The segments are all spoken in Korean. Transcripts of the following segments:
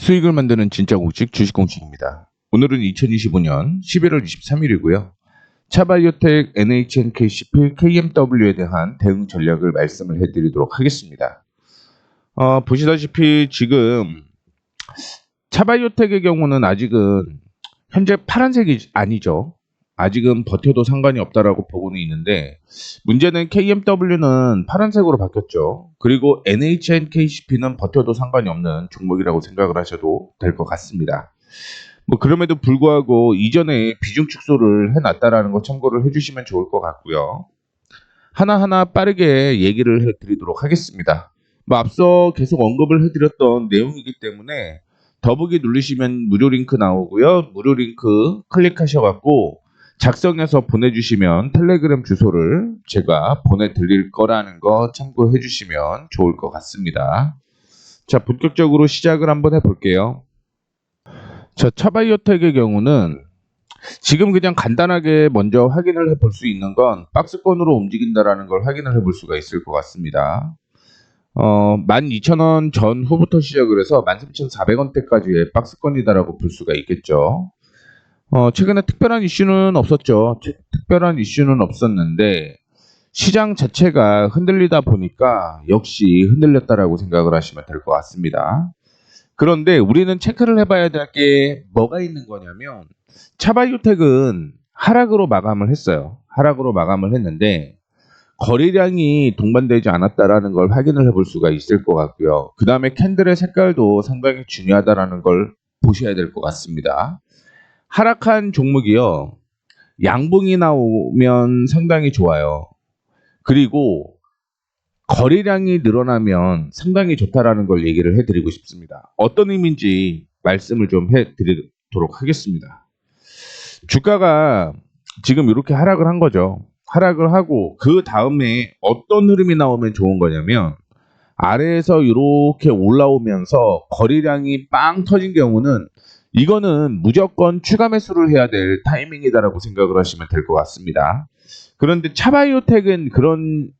수익을 만드는 진짜 공식 주식 공식입니다. 오늘은 2025년 11월 23일이고요. 차바이오텍, NHNKCP, KMW에 대한 대응 전략을 말씀을 해드리도록 하겠습니다. 보시다시피 지금 차바이오텍의 경우는 아직은 현재 파란색이 아니죠. 아직은 버텨도 상관이 없다라고 보고는 있는데, 문제는 KMW는 파란색으로 바뀌었죠. 그리고 NHNKCP는 버텨도 상관이 없는 종목이라고 생각을 하셔도 될 것 같습니다. 그럼에도 불구하고 이전에 비중 축소를 해놨다라는 거 참고를 해주시면 좋을 것 같고요. 하나하나 빠르게 얘기를 해드리도록 하겠습니다. 앞서 계속 언급을 해드렸던 내용이기 때문에 더보기 누르시면 무료 링크 나오고요. 무료 링크 클릭하셔갖고 작성해서 보내주시면 텔레그램 주소를 제가 보내드릴 거라는 거 참고해 주시면 좋을 것 같습니다. 자, 본격적으로 시작을 한번 해볼게요. 자, 차바이오텍의 경우는 지금 그냥 간단하게 먼저 확인을 해볼 수 있는 건 박스권으로 움직인다라는 걸 확인을 해볼 수가 있을 것 같습니다. 12,000원 전후부터 시작을 해서 13,400원대까지의 박스권이다라고 볼 수가 있겠죠. 최근에 특별한 이슈는 없었죠. 특별한 이슈는 없었는데 시장 자체가 흔들리다 보니까 역시 흔들렸다라고 생각을 하시면 될 것 같습니다. 그런데 우리는 체크를 해봐야 될 게 뭐가 있는 거냐면, 차바이오텍은 하락으로 마감을 했어요. 하락으로 마감을 했는데 거래량이 동반되지 않았다라는 걸 확인을 해볼 수가 있을 것 같고요. 그 다음에 캔들의 색깔도 상당히 중요하다라는 걸 보셔야 될 것 같습니다. 하락한 종목이요, 양봉이 나오면 상당히 좋아요. 그리고 거래량이 늘어나면 상당히 좋다라는 걸 얘기를 해드리고 싶습니다. 어떤 의미인지 말씀을 좀 해드리도록 하겠습니다. 주가가 지금 이렇게 하락을 한 거죠. 하락을 하고 그 다음에 어떤 흐름이 나오면 좋은 거냐면, 아래에서 이렇게 올라오면서 거래량이 빵 터진 경우는 이거는 무조건 추가 매수를 해야 될 타이밍이다라고 생각을 하시면 될 것 같습니다. 그런데 차바이오텍은 그런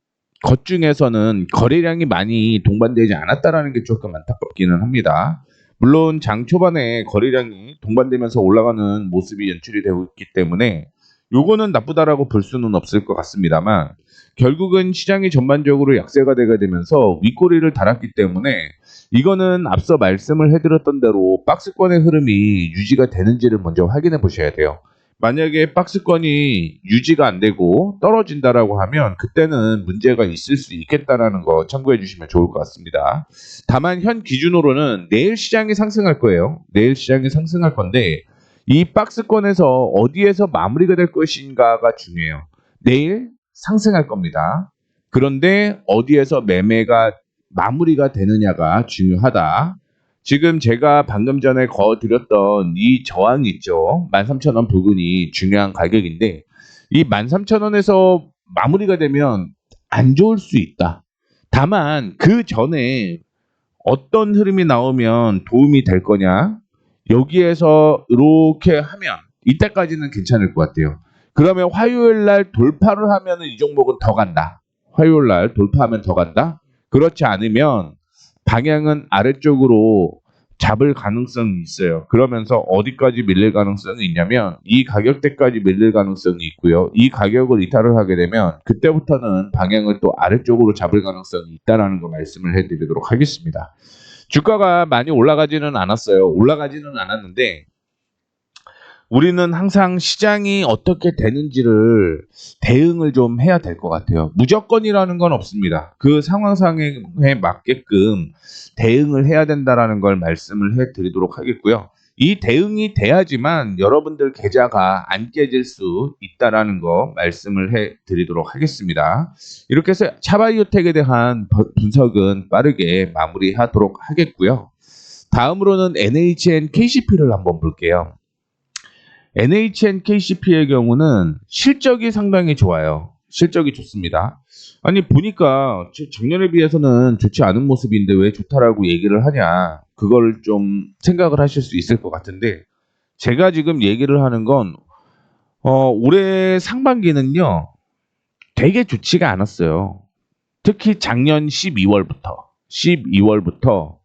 것 중에서는 거래량이 많이 동반되지 않았다라는 게 조금 안타깝기는 합니다. 물론 장 초반에 거래량이 동반되면서 올라가는 모습이 연출이 되고 있기 때문에 요거는 나쁘다라고 볼 수는 없을 것 같습니다만, 결국은 시장이 전반적으로 약세가 되게 되면서 윗꼬리를 달았기 때문에 이거는 앞서 말씀을 해드렸던 대로 박스권의 흐름이 유지가 되는지를 먼저 확인해 보셔야 돼요. 만약에 박스권이 유지가 안 되고 떨어진다라고 하면 그때는 문제가 있을 수 있겠다라는 거 참고해 주시면 좋을 것 같습니다. 다만 현 기준으로는 내일 시장이 상승할 거예요. 내일 시장이 상승할 건데 이 박스권에서 어디에서 마무리가 될 것인가가 중요해요. 내일 상승할 겁니다. 그런데 어디에서 매매가 마무리가 되느냐가 중요하다. 지금 제가 방금 전에 거드렸던 이 저항 있죠. 13,000원 부근이 중요한 가격인데 이 13,000원에서 마무리가 되면 안 좋을 수 있다. 다만 그 전에 어떤 흐름이 나오면 도움이 될 거냐, 여기에서 이렇게 하면 이때까지는 괜찮을 것 같아요. 그러면 화요일 날 돌파를 하면 이 종목은 더 간다. 화요일 날 돌파하면 더 간다. 그렇지 않으면 방향은 아래쪽으로 잡을 가능성이 있어요. 그러면서 어디까지 밀릴 가능성이 있냐면 이 가격대까지 밀릴 가능성이 있고요. 이 가격을 이탈을 하게 되면 그때부터는 방향을 또 아래쪽으로 잡을 가능성이 있다는 거 말씀을 해드리도록 하겠습니다. 주가가 많이 올라가지는 않았어요. 올라가지는 않았는데 우리는 항상 시장이 어떻게 되는지를 대응을 좀 해야 될 것 같아요. 무조건이라는 건 없습니다. 그 상황상에 맞게끔 대응을 해야 된다는 걸 말씀을 해드리도록 하겠고요. 이 대응이 돼야지만 여러분들 계좌가 안 깨질 수 있다는 거 말씀을 해드리도록 하겠습니다. 이렇게 해서 차바이오텍에 대한 분석은 빠르게 마무리하도록 하겠고요. 다음으로는 NHNKCP를 한번 볼게요. NHNKCP의 경우는 실적이 상당히 좋아요. 실적이 좋습니다. 아니 보니까 작년에 비해서는 좋지 않은 모습인데 왜 좋다라고 얘기를 하냐, 그걸 좀 생각을 하실 수 있을 것 같은데, 제가 지금 얘기를 하는 건 올해 상반기는요 되게 좋지가 않았어요. 특히 작년 12월부터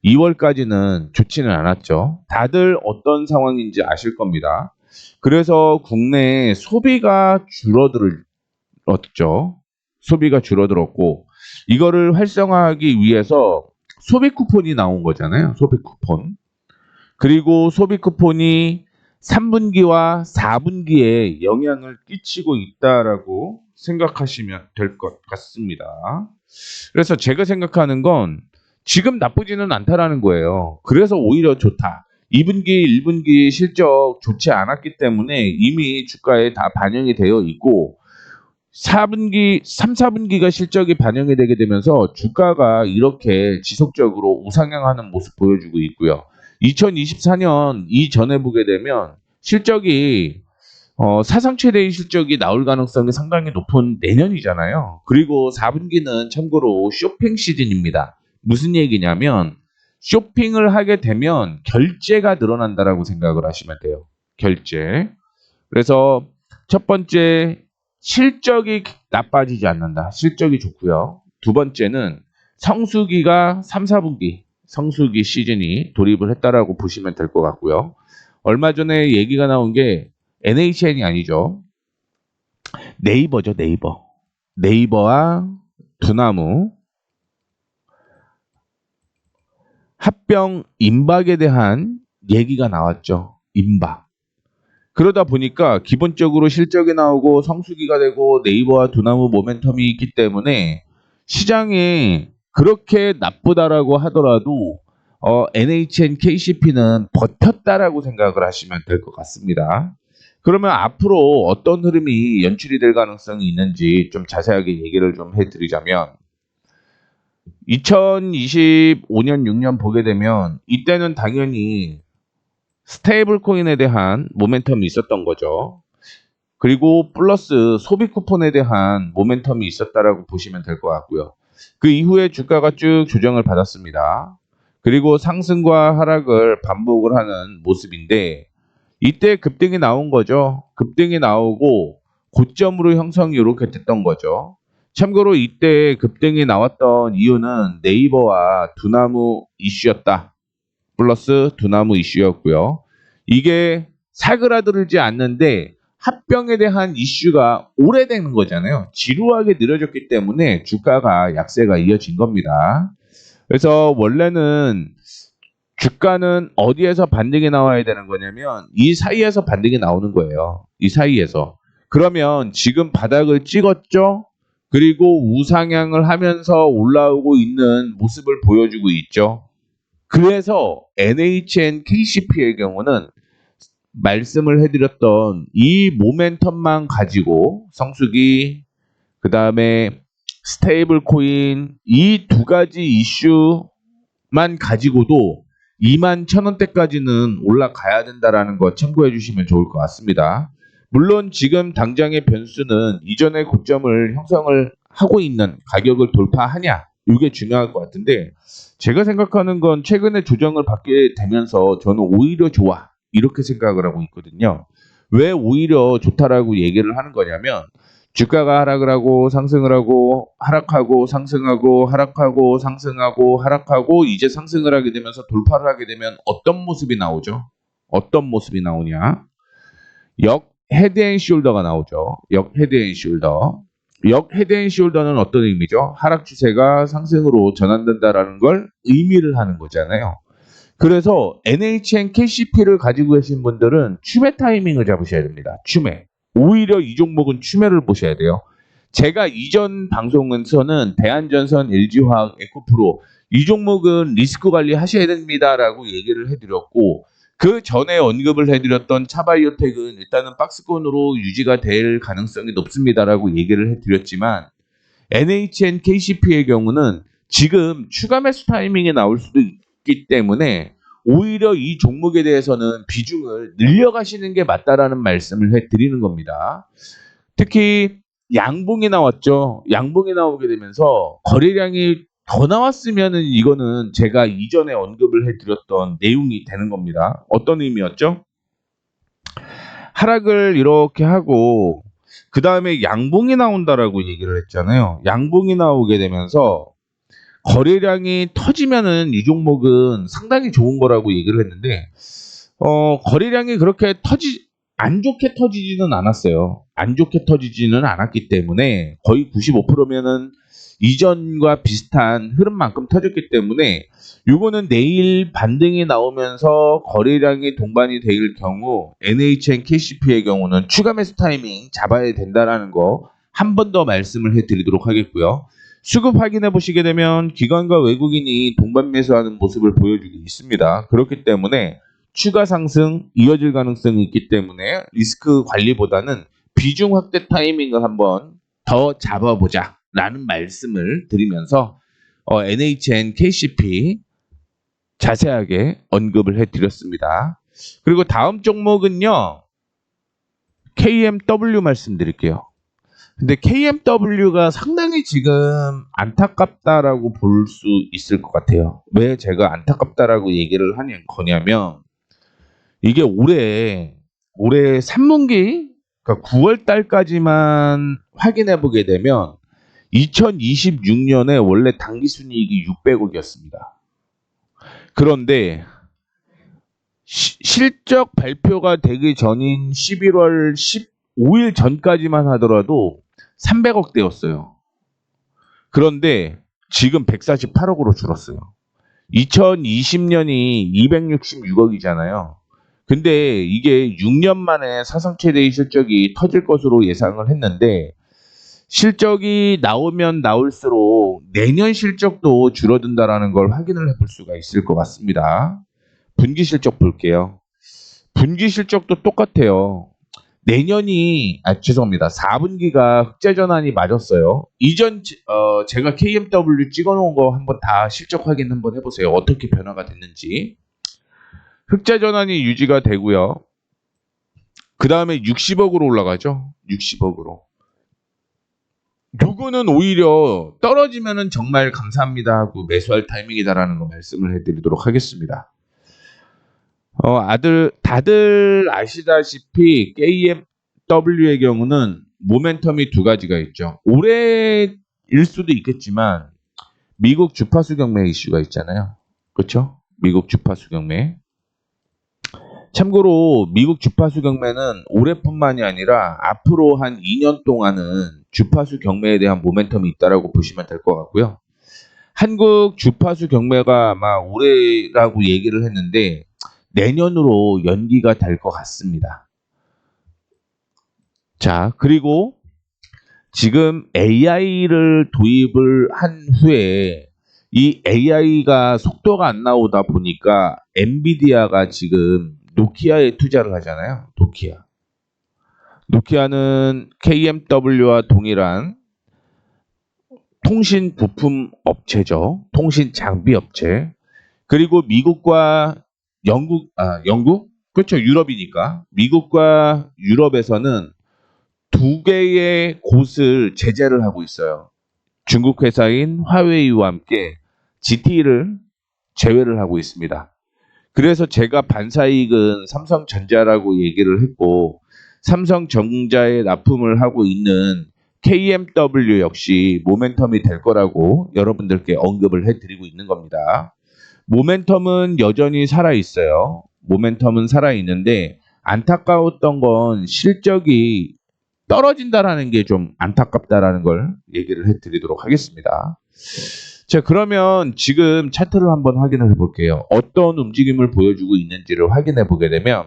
2월까지는 좋지는 않았죠. 다들 어떤 상황인지 아실 겁니다. 그래서 국내 소비가 줄어들었죠. 소비가 줄어들었고 이거를 활성화하기 위해서 소비 쿠폰이 나온 거잖아요. 소비 쿠폰. 그리고 소비 쿠폰이 3분기와 4분기에 영향을 끼치고 있다라고 생각하시면 될 것 같습니다. 그래서 제가 생각하는 건 지금 나쁘지는 않다라는 거예요. 그래서 오히려 좋다. 2분기, 1분기 실적 좋지 않았기 때문에 이미 주가에 다 반영이 되어 있고 4분기, 3, 4분기가 실적이 반영이 되게 되면서 주가가 이렇게 지속적으로 우상향하는 모습 보여주고 있고요. 2024년 이전에 보게 되면 실적이 사상 최대의 실적이 나올 가능성이 상당히 높은 내년이잖아요. 그리고 4분기는 참고로 쇼핑 시즌입니다. 무슨 얘기냐면 쇼핑을 하게 되면 결제가 늘어난다라고 생각을 하시면 돼요. 결제. 그래서 첫 번째 실적이 나빠지지 않는다. 실적이 좋고요. 두 번째는 성수기가 3, 4분기 성수기 시즌이 돌입을 했다라고 보시면 될 것 같고요. 얼마 전에 얘기가 나온 게 NHN이 아니죠. 네이버죠, 네이버. 네이버와 두나무 합병 임박에 대한 얘기가 나왔죠. 임박. 그러다 보니까 기본적으로 실적이 나오고 성수기가 되고 네이버와 두나무 모멘텀이 있기 때문에 시장에 그렇게 나쁘다라고 하더라도 NHN KCP는 버텼다라고 생각을 하시면 될 것 같습니다. 그러면 앞으로 어떤 흐름이 연출이 될 가능성이 있는지 좀 자세하게 얘기를 좀 해드리자면 2025년 6년 보게 되면 이때는 당연히 스테이블 코인에 대한 모멘텀이 있었던 거죠. 그리고 플러스 소비 쿠폰에 대한 모멘텀이 있었다라고 보시면 될 것 같고요. 그 이후에 주가가 쭉 조정을 받았습니다. 그리고 상승과 하락을 반복을 하는 모습인데 이때 급등이 나온 거죠. 급등이 나오고 고점으로 형성이 이렇게 됐던 거죠. 참고로 이때 급등이 나왔던 이유는 네이버와 두나무 이슈였다. 플러스 두나무 이슈였고요. 이게 사그라들지 않는데 합병에 대한 이슈가 오래되는 거잖아요. 지루하게 늘어졌기 때문에 주가가 약세가 이어진 겁니다. 그래서 원래는 주가는 어디에서 반등이 나와야 되는 거냐면 이 사이에서 반등이 나오는 거예요. 이 사이에서. 그러면 지금 바닥을 찍었죠? 그리고 우상향을 하면서 올라오고 있는 모습을 보여주고 있죠. 그래서 NHN KCP의 경우는 말씀을 해드렸던 이 모멘텀만 가지고 성수기, 그 다음에 스테이블 코인 이 두 가지 이슈만 가지고도 21,000원대까지는 올라가야 된다라는 거 참고해 주시면 좋을 것 같습니다. 물론 지금 당장의 변수는 이전의 고점을 형성을 하고 있는 가격을 돌파하냐 이게 중요할 것 같은데 제가 생각하는 건 최근에 조정을 받게 되면서 저는 오히려 좋아 이렇게 생각을 하고 있거든요. 왜 오히려 좋다라고 얘기를 하는 거냐면 주가가 하락을 하고 상승을 하고 하락하고 상승하고 하락하고 상승하고 하락하고 이제 상승을 하게 되면서 돌파를 하게 되면 어떤 모습이 나오죠? 어떤 모습이 나오냐? 역 헤드앤숄더가 나오죠. 역 헤드앤숄더. 역 헤드앤숄더는 어떤 의미죠? 하락 추세가 상승으로 전환된다라는 걸 의미를 하는 거잖아요. 그래서 NHN KCP를 가지고 계신 분들은 추매 타이밍을 잡으셔야 됩니다. 추매. 오히려 이 종목은 추매를 보셔야 돼요. 제가 이전 방송에서는 대한전선, LG화학, 에코프로 이 종목은 리스크 관리 하셔야 됩니다라고 얘기를 해드렸고 그 전에 언급을 해드렸던 차바이오텍은 일단은 박스권으로 유지가 될 가능성이 높습니다라고 얘기를 해드렸지만 NHN KCP의 경우는 지금 추가 매수 타이밍에 나올 수도 있기 때문에 오히려 이 종목에 대해서는 비중을 늘려가시는 게 맞다라는 말씀을 해드리는 겁니다. 특히 양봉이 나왔죠. 양봉이 나오게 되면서 거래량이 더 나왔으면은 이거는 제가 이전에 언급을 해드렸던 내용이 되는 겁니다. 어떤 의미였죠? 하락을 이렇게 하고 그 다음에 양봉이 나온다라고 얘기를 했잖아요. 양봉이 나오게 되면서 거래량이 터지면은 이 종목은 상당히 좋은 거라고 얘기를 했는데 거래량이 그렇게 안 좋게 터지지는 않았어요. 안 좋게 터지지는 않았기 때문에 거의 95%면은 이전과 비슷한 흐름만큼 터졌기 때문에 요거는 내일 반등이 나오면서 거래량이 동반이 될 경우 NHN KCP의 경우는 추가 매수 타이밍 잡아야 된다라는 거 한 번 더 말씀을 해드리도록 하겠고요. 수급 확인해 보시게 되면 기관과 외국인이 동반 매수하는 모습을 보여주고 있습니다. 그렇기 때문에 추가 상승 이어질 가능성이 있기 때문에 리스크 관리보다는 비중 확대 타이밍을 한번 더 잡아보자 라는 말씀을 드리면서 NHN KCP 자세하게 언급을 해드렸습니다. 그리고 다음 종목은요, KMW 말씀드릴게요. 근데 KMW가 상당히 지금 안타깝다라고 볼 수 있을 것 같아요. 왜 제가 안타깝다라고 얘기를 거냐면 이게 올해 3분기 그러니까 9월 달까지만 확인해 보게 되면 2026년에 원래 당기순이익이 600억이었습니다. 그런데 실적 발표가 되기 전인 11월 15일 전까지만 하더라도 300억대였어요. 그런데 지금 148억으로 줄었어요. 2020년이 266억이잖아요. 근데 이게 6년 만에 사상 최대의 실적이 터질 것으로 예상을 했는데 실적이 나오면 나올수록 내년 실적도 줄어든다라는 걸 확인을 해볼 수가 있을 것 같습니다. 분기 실적 볼게요. 분기 실적도 똑같아요. 죄송합니다. 4분기가 흑자 전환이 맞았어요. 제가 KMW 찍어놓은 거 한번 다 실적 확인 한번 해보세요. 어떻게 변화가 됐는지. 흑자 전환이 유지가 되고요. 그 다음에 60억으로 올라가죠. 60억으로. 요거는 오히려 떨어지면은 정말 감사합니다 하고 매수할 타이밍이다라는 거 말씀을 해드리도록 하겠습니다. 다들 아시다시피 KMW의 경우는 모멘텀이 두 가지가 있죠. 올해일 수도 있겠지만 미국 주파수 경매 이슈가 있잖아요. 그렇죠? 미국 주파수 경매. 참고로 미국 주파수 경매는 올해뿐만이 아니라 앞으로 한 2년 동안은 주파수 경매에 대한 모멘텀이 있다라고 보시면 될 것 같고요. 한국 주파수 경매가 아마 올해라고 얘기를 했는데 내년으로 연기가 될 것 같습니다. 자, 그리고 지금 AI를 도입을 한 후에 이 AI가 속도가 안 나오다 보니까 엔비디아가 지금 노키아에 투자를 하잖아요. 노키아는 KMW와 동일한 통신 부품 업체죠. 통신 장비 업체. 그리고 미국과 영국? 그렇죠. 유럽이니까. 미국과 유럽에서는 두 개의 곳을 제재를 하고 있어요. 중국 회사인 화웨이와 함께 GT를 제외를 하고 있습니다. 그래서 제가 반사이익은 삼성전자라고 얘기를 했고 삼성전자에 납품을 하고 있는 KMW 역시 모멘텀이 될 거라고 여러분들께 언급을 해드리고 있는 겁니다. 모멘텀은 여전히 살아있어요. 모멘텀은 살아있는데 안타까웠던 건 실적이 떨어진다라는 게 좀 안타깝다라는 걸 얘기를 해드리도록 하겠습니다. 자, 그러면 지금 차트를 한번 확인을 해볼게요. 어떤 움직임을 보여주고 있는지를 확인해 보게 되면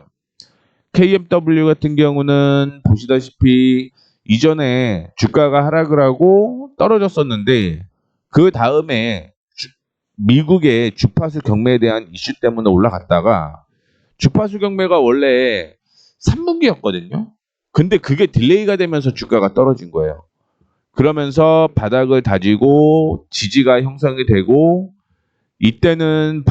KMW 같은 경우는 보시다시피 이전에 주가가 하락을 하고 떨어졌었는데 그 다음에 미국의 주파수 경매에 대한 이슈 때문에 올라갔다가 주파수 경매가 원래 3분기였거든요. 근데 그게 딜레이가 되면서 주가가 떨어진 거예요. 그러면서 바닥을 다지고 지지가 형성이 되고 이때는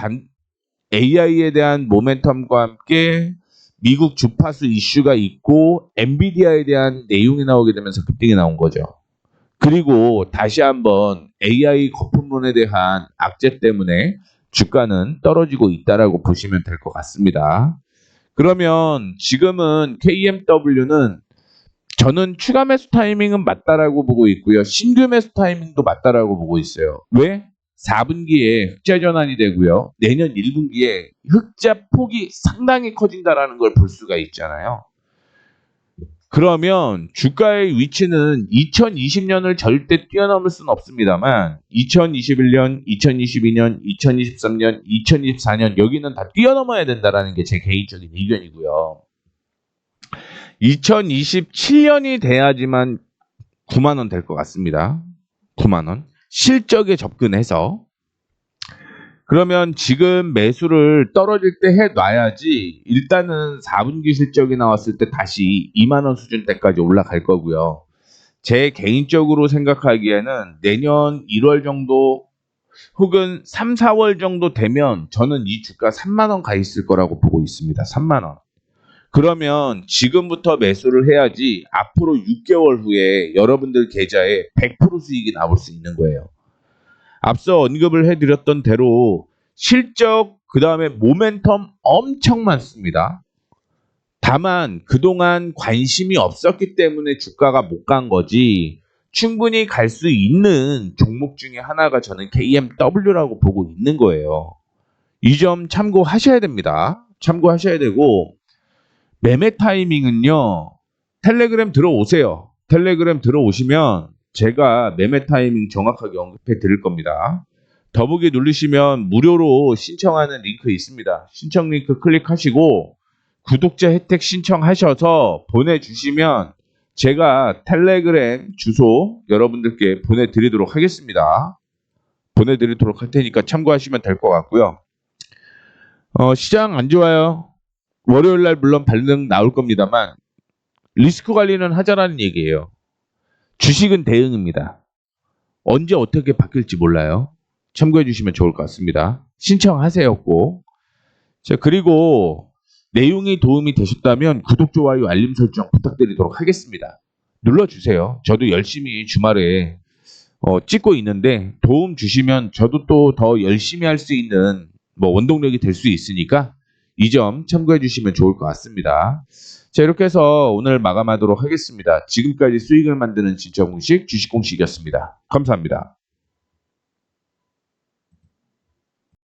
AI에 대한 모멘텀과 함께 미국 주파수 이슈가 있고 엔비디아에 대한 내용이 나오게 되면서 급등이 나온 거죠. 그리고 다시 한번 AI 거품론에 대한 악재 때문에 주가는 떨어지고 있다라고 보시면 될 것 같습니다. 그러면 지금은 KMW는 저는 추가 매수 타이밍은 맞다라고 보고 있고요. 신규 매수 타이밍도 맞다라고 보고 있어요. 왜? 4분기에 흑자 전환이 되고요. 내년 1분기에 흑자 폭이 상당히 커진다라는 걸 볼 수가 있잖아요. 그러면 주가의 위치는 2020년을 절대 뛰어넘을 수는 없습니다만 2021년, 2022년, 2023년, 2024년 여기는 다 뛰어넘어야 된다라는 게 제 개인적인 의견이고요. 2027년이 돼야지만 9만 원 될 것 같습니다. 9만 원. 실적에 접근해서. 그러면 지금 매수를 떨어질 때 해놔야지 일단은 4분기 실적이 나왔을 때 다시 2만 원 수준대까지 올라갈 거고요. 제 개인적으로 생각하기에는 내년 1월 정도 혹은 3, 4월 정도 되면 저는 이 주가 3만 원 가 있을 거라고 보고 있습니다. 3만 원. 그러면 지금부터 매수를 해야지 앞으로 6개월 후에 여러분들 계좌에 100% 수익이 나올 수 있는 거예요. 앞서 언급을 해드렸던 대로 실적 그 다음에 모멘텀 엄청 많습니다. 다만 그동안 관심이 없었기 때문에 주가가 못 간 거지 충분히 갈 수 있는 종목 중에 하나가 저는 KMW라고 보고 있는 거예요. 이 점 참고하셔야 됩니다. 참고하셔야 되고 매매 타이밍은요. 텔레그램 들어오세요. 텔레그램 들어오시면 제가 매매 타이밍 정확하게 언급해 드릴 겁니다. 더보기 누르시면 무료로 신청하는 링크 있습니다. 신청 링크 클릭하시고 구독자 혜택 신청하셔서 보내주시면 제가 텔레그램 주소 여러분들께 보내드리도록 하겠습니다. 보내드리도록 할 테니까 참고하시면 될 것 같고요. 시장 안 좋아요. 월요일날 물론 반등 나올 겁니다만 리스크 관리는 하자라는 얘기예요. 주식은 대응입니다. 언제 어떻게 바뀔지 몰라요. 참고해 주시면 좋을 것 같습니다. 신청하세요 꼭. 자, 그리고 내용이 도움이 되셨다면 구독, 좋아요, 알림 설정 부탁드리도록 하겠습니다. 눌러주세요. 저도 열심히 주말에 찍고 있는데 도움 주시면 저도 또 더 열심히 할 수 있는 원동력이 될 수 있으니까 이 점 참고해 주시면 좋을 것 같습니다. 자, 이렇게 해서 오늘 마감하도록 하겠습니다. 지금까지 수익을 만드는 진짜 공식 주식공식이었습니다. 감사합니다.